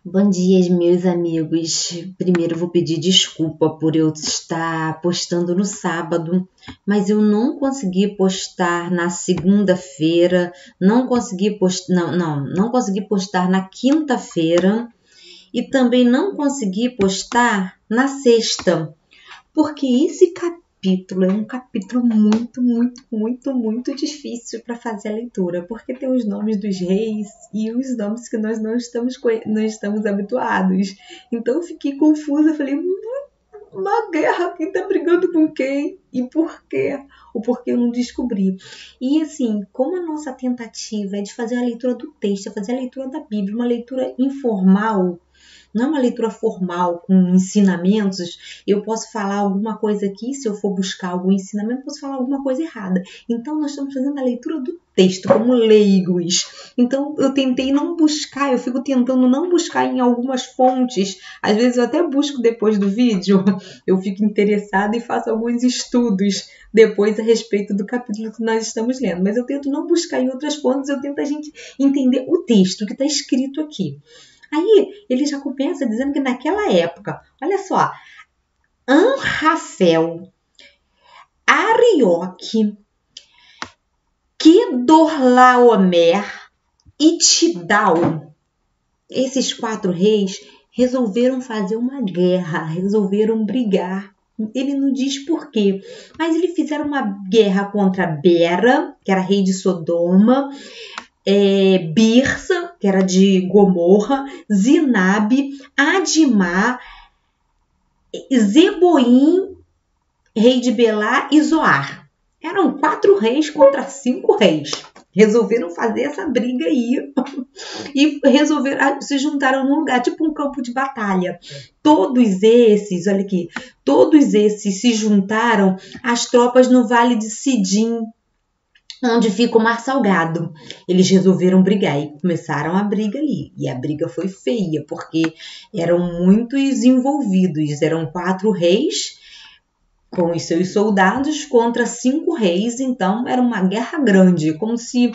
Bom dia, meus amigos. Primeiro vou pedir desculpa por eu estar postando no sábado, mas eu não consegui postar na segunda-feira, não consegui não consegui postar na quinta-feira e também não consegui postar na sexta, porque esse capítulo é um capítulo muito difícil para fazer a leitura, porque tem os nomes dos reis e os nomes que nós não estamos habituados. Então eu fiquei confusa, falei, uma guerra, quem tá brigando com quem? E por quê? O porquê eu não descobri. E assim, como a nossa tentativa é de fazer a leitura do texto, é fazer a leitura da Bíblia, uma leitura informal, não é uma leitura formal, com ensinamentos, eu posso falar alguma coisa aqui, se eu for buscar algum ensinamento, posso falar alguma coisa errada. Então, nós estamos fazendo a leitura do texto, como leigos. Então, eu tentei não buscar, eu fico tentando não buscar em algumas fontes. Às vezes, eu até busco depois do vídeo, eu fico interessada e faço alguns estudos depois a respeito do capítulo que nós estamos lendo. Mas eu tento não buscar em outras fontes, eu tento a gente entender o texto que está escrito aqui. Aí ele já começa dizendo que naquela época, olha só, Amrafel, Arioque, Quedorlaomer e Tidal, esses 4 reis resolveram fazer uma guerra, resolveram brigar. Ele não diz por quê, mas eles fizeram uma guerra contra Bera, que era rei de Sodoma, Birsa, que era de Gomorra, Zinabe, Adimá, Zeboim, rei de Belá e Zoar. Eram 4 reis contra 5 reis. Resolveram fazer essa briga aí e resolveram, se juntaram num lugar, tipo um campo de batalha. Todos esses, olha aqui, todos esses se juntaram às tropas no Vale de Sidim, onde fica o Mar Salgado. Eles resolveram brigar e começaram a briga ali. E a briga foi feia, porque eram muitos envolvidos. Eram 4 reis com os seus soldados contra 5 reis. Então, era uma guerra grande, como se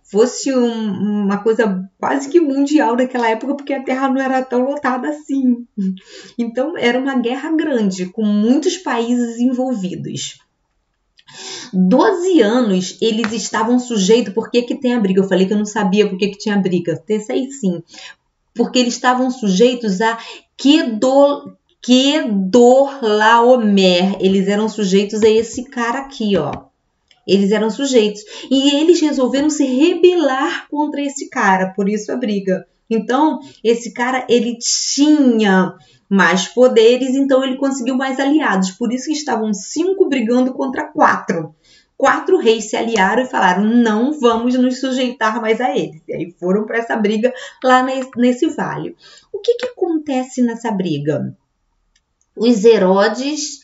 fosse uma coisa quase que mundial naquela época, porque a terra não era tão lotada assim. Então, era uma guerra grande, com muitos países envolvidos. 12 anos eles estavam sujeitos. Por que tem a briga? Eu falei que eu não sabia por que tinha briga. Sei sim. Porque eles estavam sujeitos a Quedorlaomer. Eles eram sujeitos a esse cara aqui, ó. Eles eram sujeitos. E eles resolveram se rebelar contra esse cara. Por isso a briga. Então, esse cara, ele tinha mais poderes, então ele conseguiu mais aliados. Por isso que estavam 5 brigando contra 4. 4 reis se aliaram e falaram, não vamos nos sujeitar mais a eles. E aí foram para essa briga lá nesse vale. O que acontece nessa briga? Os Herodes,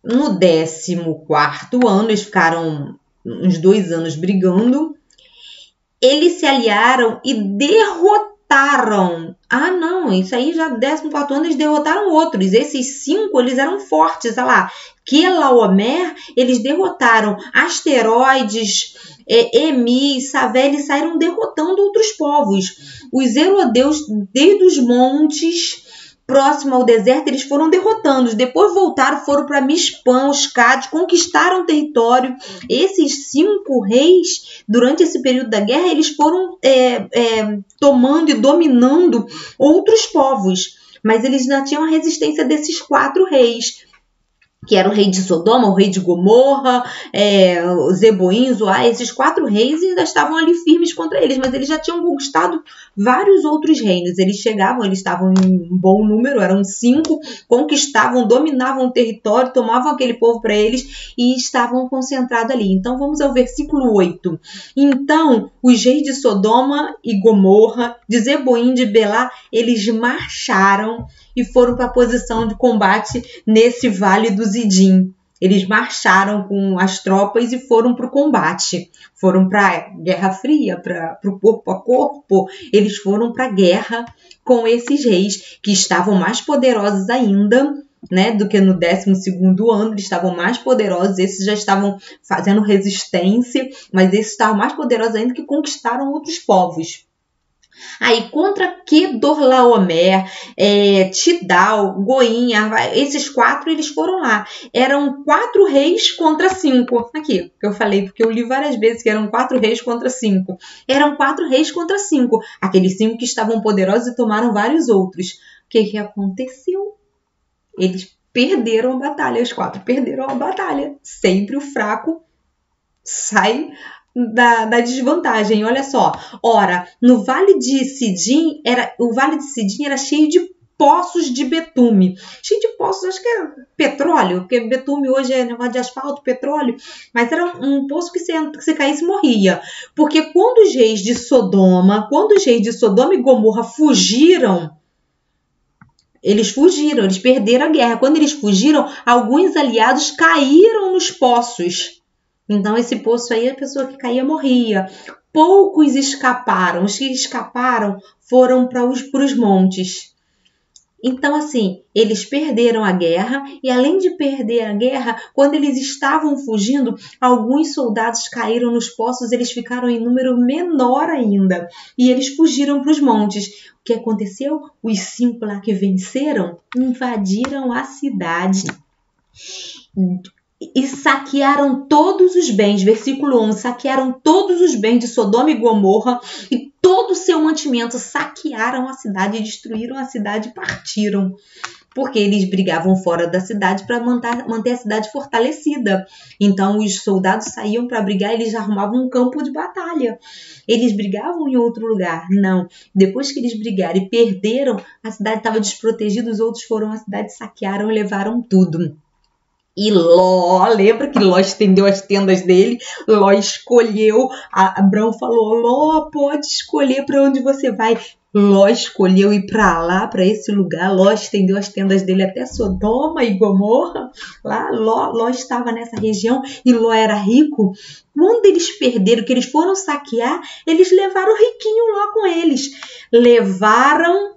no 14º ano, eles ficaram uns 2 anos brigando, eles se aliaram e derrotaram. Ah, não, isso aí já 14º ano eles derrotaram outros. Esses 5, eles eram fortes, olha lá. Quedorlaomer, eles derrotaram asteroides, Emi, Savé, eles saíram derrotando outros povos. Os eurodeus, desde os montes próximo ao deserto, eles foram derrotando. Depois voltaram, foram para Mispan, os Cádiz, conquistaram o território. Esses 5 reis, durante esse período da guerra, eles foram tomando e dominando outros povos. Mas eles ainda tinham a resistência desses 4 reis, que era o rei de Sodoma, o rei de Gomorra, o Zeboim, Zoar. Esses 4 reis ainda estavam ali firmes contra eles, mas eles já tinham conquistado vários outros reinos. Eles chegavam, eles estavam em um bom número, eram 5, conquistavam, dominavam o território, tomavam aquele povo para eles e estavam concentrados ali. Então vamos ao versículo 8. Então os reis de Sodoma e Gomorra, de Zeboim, de Belá, eles marcharam e foram para a posição de combate nesse vale do Zidim. Eles marcharam com as tropas e foram para o combate. Foram para a Guerra Fria, para o corpo a corpo. Eles foram para a guerra com esses reis que estavam mais poderosos ainda, né, do que no 12º ano. Eles estavam mais poderosos. Esses já estavam fazendo resistência, mas esses estavam mais poderosos ainda, que conquistaram outros povos. Aí contra Kedorlaomer, Tidal, Goinha, esses 4 eles foram lá. Eram 4 reis contra 5. Aqui, que eu falei, porque eu li várias vezes que eram 4 reis contra 5. Eram 4 reis contra 5. Aqueles 5 que estavam poderosos e tomaram vários outros. O que aconteceu? Eles perderam a batalha. Os 4 perderam a batalha. Sempre o fraco sai da desvantagem. Olha só. Ora, no Vale de Sidim, o Vale de Sidim era cheio de poços de betume. Cheio de poços, acho que era petróleo, porque betume hoje é negócio de asfalto, petróleo, mas era um poço que se caísse morria. Porque quando os reis de Sodoma e Gomorra fugiram, eles perderam a guerra. Quando eles fugiram, alguns aliados caíram nos poços. Então, esse poço aí, a pessoa que caía morria. Poucos escaparam. Os que escaparam foram para os montes. Então, assim, eles perderam a guerra e, além de perder a guerra, quando eles estavam fugindo, alguns soldados caíram nos poços, eles ficaram em número menor ainda e eles fugiram para os montes. O que aconteceu? Os 5 lá que venceram invadiram a cidade e saquearam todos os bens, versículo 1, saquearam todos os bens de Sodoma e Gomorra e todo o seu mantimento, saquearam a cidade, destruíram a cidade e partiram. Porque eles brigavam fora da cidade para manter a cidade fortalecida. Então, os soldados saíam para brigar, eles arrumavam um campo de batalha. Eles brigavam em outro lugar? Não. Depois que eles brigaram e perderam, a cidade estava desprotegida, os outros foram à cidade, saquearam e levaram tudo. E Ló, lembra que Ló estendeu as tendas dele? Ló escolheu, Abrão falou, Ló, pode escolher para onde você vai. Ló escolheu ir para lá, para esse lugar. Ló estendeu as tendas dele até Sodoma e Gomorra. Lá, Ló estava nessa região e Ló era rico. Quando eles perderam, que eles foram saquear, eles levaram o riquinho Ló com eles. Levaram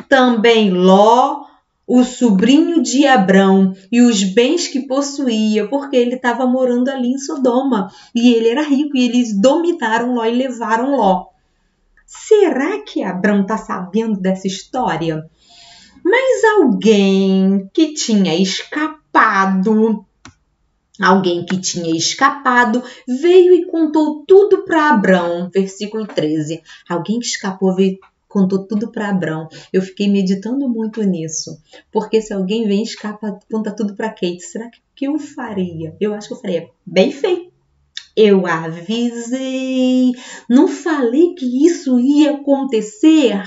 também Ló, o sobrinho de Abrão, e os bens que possuía, porque ele estava morando ali em Sodoma, e ele era rico, e eles dominaram Ló e levaram Ló. Será que Abrão está sabendo dessa história? Mas alguém que tinha escapado, veio e contou tudo para Abrão, versículo 13. Alguém que escapou contou tudo para Abrão. Eu fiquei meditando muito nisso. Porque se alguém vem e escapa, conta tudo para Kate, será que eu faria? Eu acho que eu faria. Bem feito. Eu avisei. Não falei que isso ia acontecer.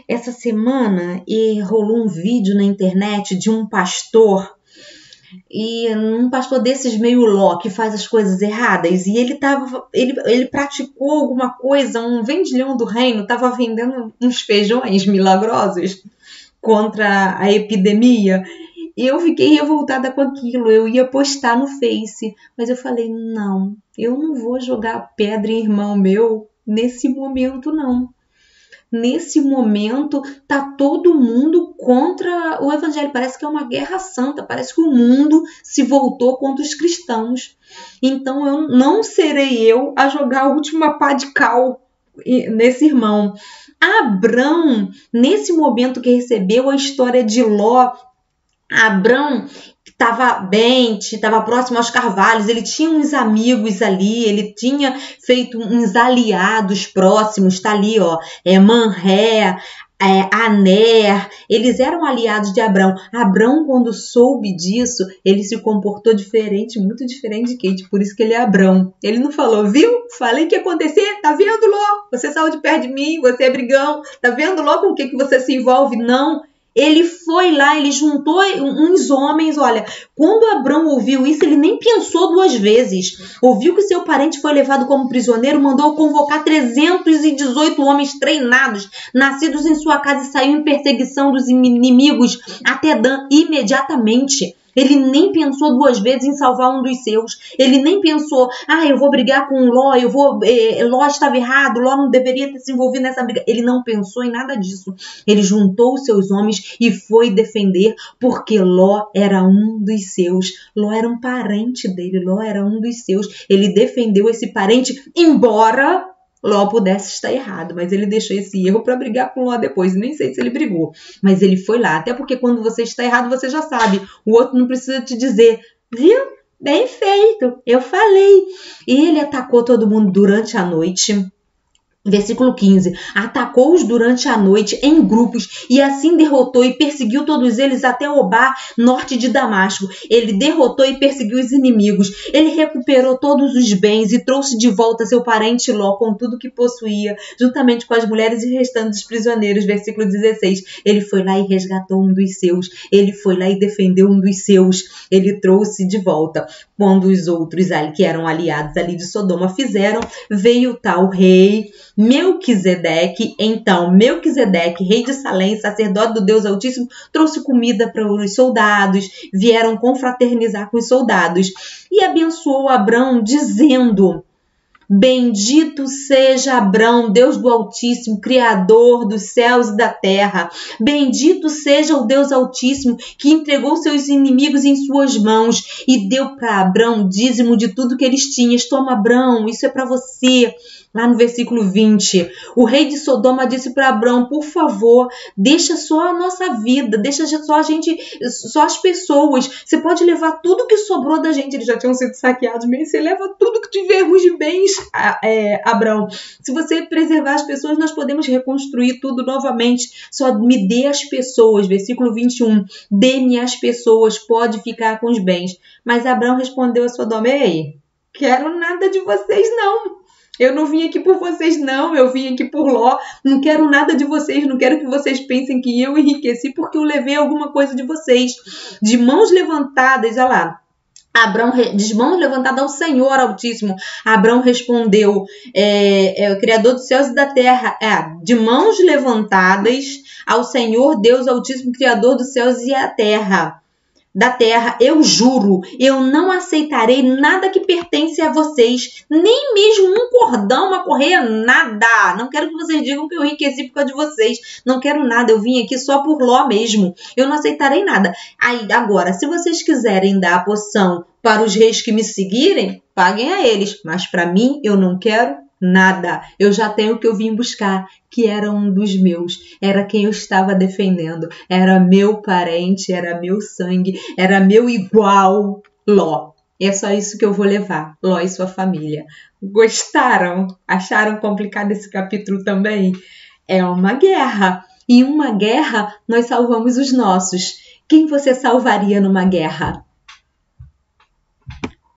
Essa semana rolou um vídeo na internet de um pastor. E um pastor desses meio Ló, que faz as coisas erradas, e ele praticou alguma coisa, um vendilhão do reino, estava vendendo uns feijões milagrosos contra a epidemia, e eu fiquei revoltada com aquilo. Eu ia postar no Face, mas eu falei, não, eu não vou jogar pedra em irmão meu nesse momento, não. Nesse momento, tá todo mundo contra o evangelho. Parece que é uma guerra santa. Parece que o mundo se voltou contra os cristãos. Então, não serei eu a jogar a última pá de cal nesse irmão. Abrão, nesse momento que recebeu a história de Ló, Abrão estava bem, estava próximo aos carvalhos, ele tinha uns amigos ali, ele tinha feito uns aliados próximos, tá ali, ó, Manré, Aner, eles eram aliados de Abrão. Abrão, quando soube disso, ele se comportou diferente, muito diferente de Kate, por isso que ele é Abrão. Ele não falou, viu? Falei que ia acontecer, tá vendo, Ló? Você saiu de perto de mim, você é brigão, tá vendo, Ló, com o que você se envolve? Não. Ele foi lá, ele juntou uns homens, olha, quando Abrão ouviu isso, ele nem pensou 2 vezes. Ouviu que seu parente foi levado como prisioneiro, mandou convocar 318 homens treinados, nascidos em sua casa, e saiu em perseguição dos inimigos até Dan imediatamente. Ele nem pensou 2 vezes em salvar um dos seus. Ele nem pensou, eu vou brigar com Ló, Ló estava errado, Ló não deveria ter se envolvido nessa briga. Ele não pensou em nada disso. Ele juntou os seus homens e foi defender, porque Ló era um dos seus. Ló era um parente dele, Ló era um dos seus. Ele defendeu esse parente, embora Ló pudesse estar errado, mas ele deixou esse erro para brigar com Ló depois. Nem sei se ele brigou, mas ele foi lá. Até porque quando você está errado, você já sabe. O outro não precisa te dizer, viu? Bem feito, eu falei. E ele atacou todo mundo durante a noite. Versículo 15, atacou-os durante a noite em grupos e assim derrotou e perseguiu todos eles até Obá, norte de Damasco. Ele derrotou e perseguiu os inimigos. Ele recuperou todos os bens e trouxe de volta seu parente Ló com tudo que possuía, juntamente com as mulheres e restantes prisioneiros. Versículo 16, ele foi lá e resgatou um dos seus. Ele foi lá e defendeu um dos seus. Ele trouxe de volta. Quando os outros que eram aliados ali de Sodoma fizeram, veio tal rei Melquisedeque. Então Melquisedeque, rei de Salém, sacerdote do Deus Altíssimo, trouxe comida para os soldados, vieram confraternizar com os soldados e abençoou Abrão dizendo: bendito seja Abrão, Deus do Altíssimo, Criador dos céus e da terra. Bendito seja o Deus Altíssimo, que entregou seus inimigos em suas mãos e deu para Abrão dízimo de tudo que eles tinham. Toma, Abrão, isso é para você. Lá no versículo 20, o rei de Sodoma disse para Abrão: por favor, deixa só a nossa vida, deixa só a gente, só as pessoas. Você pode levar tudo que sobrou da gente. Eles já tinham sido saqueados mesmo. Você leva tudo que tivermos de bens, Abrão. Se você preservar as pessoas, nós podemos reconstruir tudo novamente. Só me dê as pessoas. Versículo 21, dê-me as pessoas, pode ficar com os bens. Mas Abrão respondeu a Sodoma: ei, quero nada de vocês não. Eu não vim aqui por vocês, não. Eu vim aqui por Ló. Não quero nada de vocês. Não quero que vocês pensem que eu enriqueci porque eu levei alguma coisa de vocês. De mãos levantadas, olha lá. Abrão, de mãos levantadas ao Senhor Altíssimo. Abrão respondeu, o Criador dos céus e da terra. De mãos levantadas ao Senhor Deus Altíssimo, Criador dos céus e da terra, eu juro, eu não aceitarei nada que pertence a vocês, nem mesmo um cordão, uma correia, nada. Não quero que vocês digam que eu enriqueci por causa de vocês. Não quero nada, eu vim aqui só por Ló mesmo. Eu não aceitarei nada. Aí, agora, se vocês quiserem dar a poção para os reis que me seguirem, paguem a eles. Mas para mim, eu não quero nada. Eu já tenho o que eu vim buscar, que era um dos meus, era quem eu estava defendendo, era meu parente, era meu sangue, era meu igual, Ló. É só isso que eu vou levar, Ló e sua família. Gostaram? Acharam complicado esse capítulo também? É uma guerra. E em uma guerra, nós salvamos os nossos. Quem você salvaria numa guerra?